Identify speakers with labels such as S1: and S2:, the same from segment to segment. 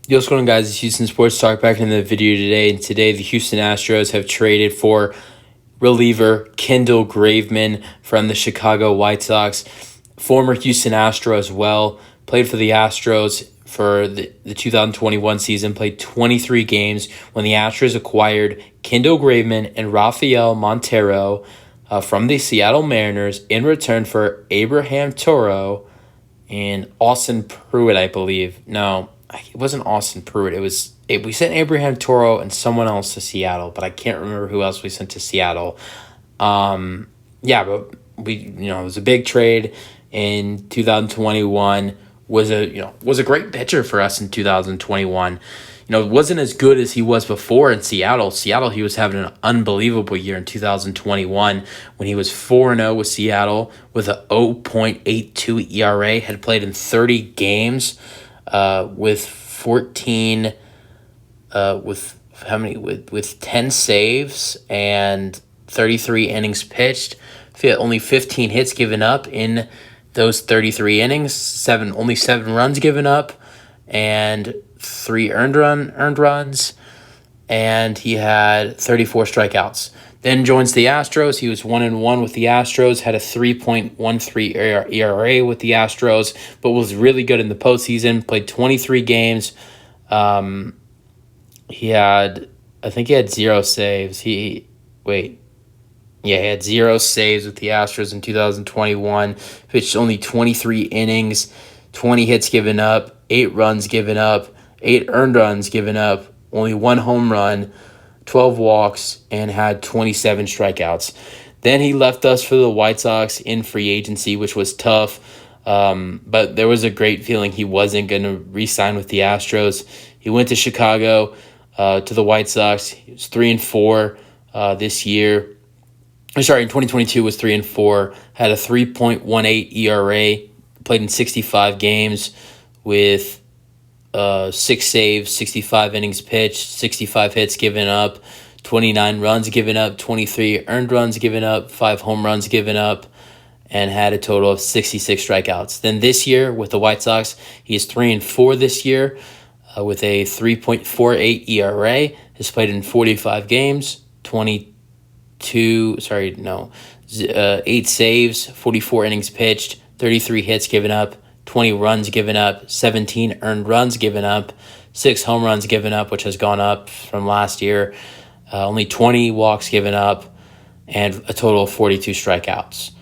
S1: Yo, what's going on, guys? It's Houston Sports Talk back in the video today. And today, the Houston Astros have traded for reliever Kendall Graveman from the Chicago White Sox. Former Houston Astro as well. Played for the Astros for the 2021 season. Played 23 games when the Astros acquired Kendall Graveman and Rafael Montero from the Seattle Mariners in return for Abraham Toro and Austin Pruitt, I believe. No, it wasn't Austin Pruitt. We sent Abraham Toro and someone else to Seattle, but I can't remember who else we sent to Seattle. But it was a big trade in 2021. Was a great pitcher for us in 2021. It wasn't as good as he was before in Seattle. He was having an unbelievable year in 2021 when he was 4-0 with Seattle with a 0.82 ERA, had played in 30 games with 14 with 10 saves and 33 innings pitched. Only 15 hits given up in those 33 innings, only 7 runs given up, and 3 earned runs, and he had 34 strikeouts. Then joins the Astros. He was 1-1 with the Astros, had a 3.13 ERA with the Astros, but was really good in the postseason. Played 23 games. He had 0 saves. He had 0 saves with the Astros in 2021. Pitched only 23 innings, 20 hits given up, 8 runs given up, 8 earned runs given up, only 1 home run, 12 walks, and had 27 strikeouts. Then he left us for the White Sox in free agency, which was tough. But there was a great feeling he wasn't going to re-sign with the Astros. He went to Chicago, to the White Sox. He was 3-4 this year. In 2022 was 3-4. Had a 3.18 ERA. Played in 65 games with 6 saves, 65 innings pitched, 65 hits given up, 29 runs given up, 23 earned runs given up, 5 home runs given up, and had a total of 66 strikeouts. Then this year with the White Sox, he is 3-4 this year with a 3.48 ERA. Has played in 45 games, 8 saves, 44 innings pitched, 33 hits given up, 20 runs given up, 17 earned runs given up, 6 home runs given up, which has gone up from last year, only 20 walks given up, and a total of 42 strikeouts.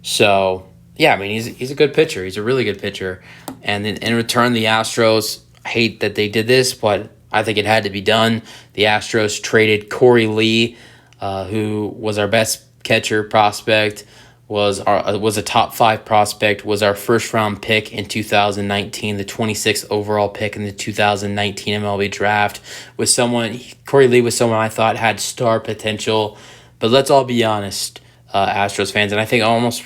S1: So, he's a good pitcher. He's a really good pitcher. And then in return, the Astros, I hate that they did this, but I think it had to be done. The Astros traded Corey Lee, who was our best catcher prospect, was a top 5 prospect, was our first round pick in 2019, the 26th overall pick in the 2019 MLB draft. Corey Lee was someone I thought had star potential, but let's all be honest, Astros fans, and I think almost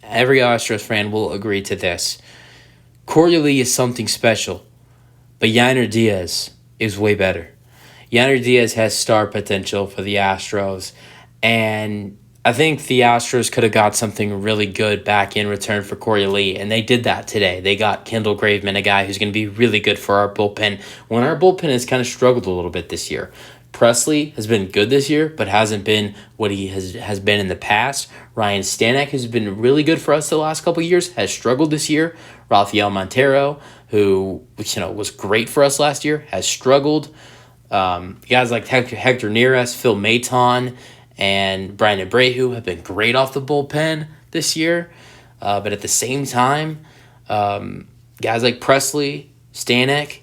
S1: every Astros fan will agree to this. Corey Lee is something special, but Yainer Diaz is way better. Yainer Diaz has star potential for the Astros, and I think the Astros could have got something really good back in return for Corey Lee, and they did that today. They got Kendall Graveman, a guy who's going to be really good for our bullpen, when our bullpen has kind of struggled a little bit this year. Presley has been good this year, but hasn't been what he has been in the past. Ryan Stanek, who's been really good for us the last couple of years, has struggled this year. Rafael Montero, who was great for us last year, has struggled. Guys like Hector Neris, Phil Maton, and Brandon Abreu have been great off the bullpen this year. But at the same time, guys like Presley, Stanek,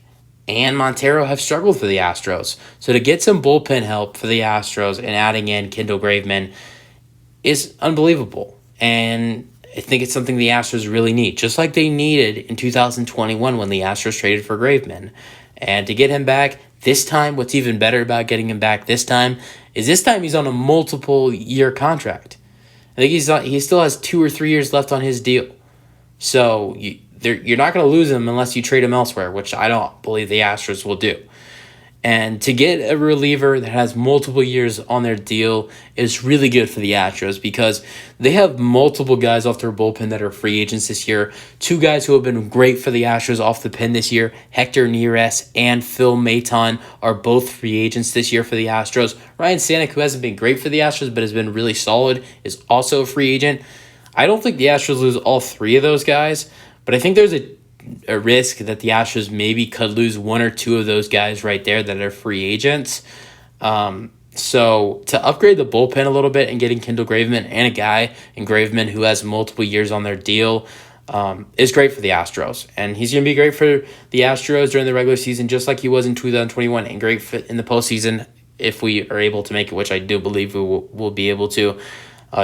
S1: and Montero have struggled for the Astros. So to get some bullpen help for the Astros and adding in Kendall Graveman is unbelievable. And I think it's something the Astros really need, just like they needed in 2021 when the Astros traded for Graveman. And to get him back this time, what's even better about getting him back this time is he's on a multiple-year contract. I think he still has 2 or 3 years left on his deal. So you're not going to lose him unless you trade him elsewhere, which I don't believe the Astros will do. And to get a reliever that has multiple years on their deal is really good for the Astros because they have multiple guys off their bullpen that are free agents this year. Two guys who have been great for the Astros off the pen this year, Hector Neris and Phil Maton, are both free agents this year for the Astros. Ryan Stanek, who hasn't been great for the Astros but has been really solid, is also a free agent. I don't think the Astros lose all three of those guys, but I think there's a risk that the Astros maybe could lose one or two of those guys right there that are free agents. So to upgrade the bullpen a little bit and getting Kendall Graveman and a guy in Graveman who has multiple years on their deal is great for the Astros. And he's going to be great for the Astros during the regular season, just like he was in 2021, and great fit in the postseason if we are able to make it, which I do believe we will be able to.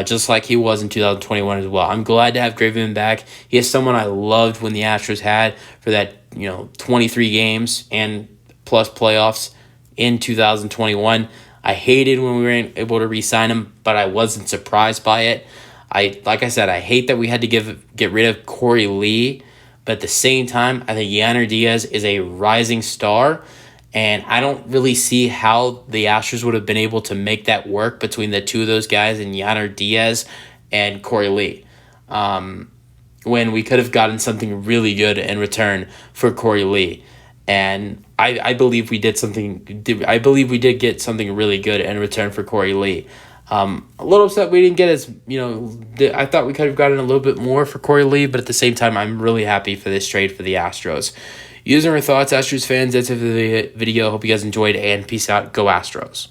S1: Just like he was in 2021 as well. I'm glad to have Graveman back. He is someone I loved when the Astros had for that 23 games and plus playoffs in 2021. I hated when we weren't able to re-sign him, but I wasn't surprised by it. Like I said, I hate that we had to get rid of Corey Lee, but at the same time, I think Yainer Diaz is a rising star. And I don't really see how the Astros would have been able to make that work between the two of those guys and Yainer Diaz and Corey Lee. When we could have gotten something really good in return for Corey Lee. And I believe we did something. I believe we did get something really good in return for Corey Lee. A little upset we didn't get as, I thought we could have gotten a little bit more for Corey Lee, but at the same time, I'm really happy for this trade for the Astros. Using our thoughts, Astros fans, that's it for the video. Hope you guys enjoyed, and peace out. Go Astros.